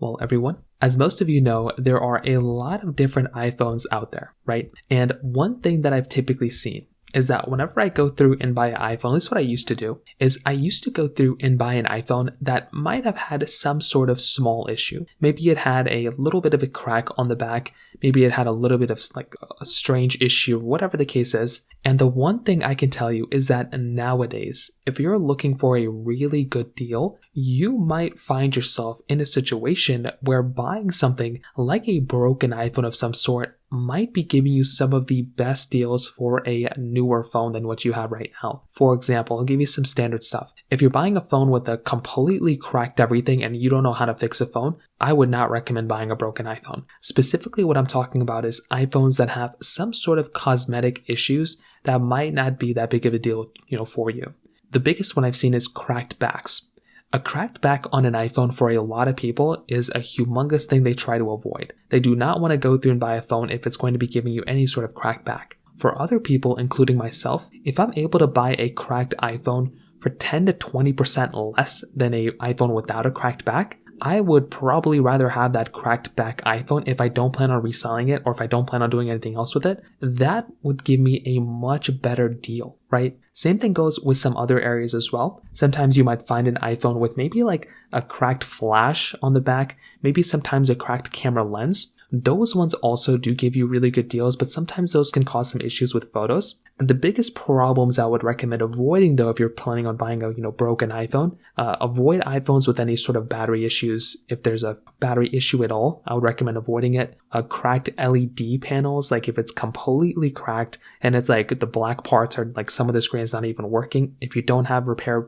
Well, everyone, as most of you know, there are a lot of different iPhones out there, right? And one thing that I've typically seen is that whenever I go through and buy an iPhone, this is what I used to do, is I used to go through and buy an iPhone that might have had some sort of small issue. Maybe it had a little bit of a crack on the back, maybe it had a little bit of like a strange issue, whatever the case is. And the one thing I can tell you is that nowadays, if you're looking for a really good deal, you might find yourself in a situation where buying something like a broken iPhone of some sort might be giving you some of the best deals for a newer phone than what you have right now. For example, I'll give you some standard stuff. If you're buying a phone with a completely cracked everything and you don't know how to fix a phone, I would not recommend buying a broken iPhone. Specifically, what I'm talking about is iPhones that have some sort of cosmetic issues that might not be that big of a deal, for you. The biggest one I've seen is cracked backs. A cracked back on an iPhone for a lot of people is a humongous thing they try to avoid. They do not want to go through and buy a phone if it's going to be giving you any sort of cracked back. For other people, including myself, if I'm able to buy a cracked iPhone for 10 to 20% less than an iPhone without a cracked back, I would probably rather have that cracked back iPhone if I don't plan on reselling it or if I don't plan on doing anything else with it. That would give me a much better deal, right? Same thing goes with some other areas as well. Sometimes you might find an iPhone with maybe like a cracked flash on the back, maybe sometimes a cracked camera lens. Those ones also do give you really good deals, but sometimes those can cause some issues with photos. And the biggest problems I would recommend avoiding, though, if you're planning on buying a broken iPhone, avoid iPhones with any sort of battery issues. If there's a battery issue at all, I would recommend avoiding it. Cracked LED panels, like if it's completely cracked and it's like the black parts are like some of the screen is not even working. If you don't have repair,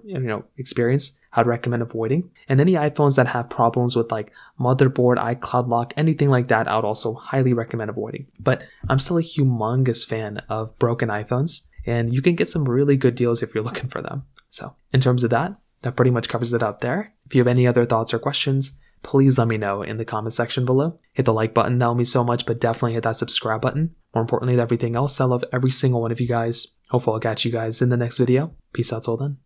experience, I'd recommend avoiding. And any iPhones that have problems with like motherboard, iCloud lock, anything like that, I would also highly recommend avoiding. But I'm still a humongous fan of broken iPhones, and you can get some really good deals if you're looking for them. So in terms of that pretty much covers it up there. If you have any other thoughts or questions, please let me know in the comment section below. Hit the like button, that will mean so much, but definitely hit that subscribe button. More importantly than everything else, I love every single one of you guys. Hopefully I'll catch you guys in the next video. Peace out till then.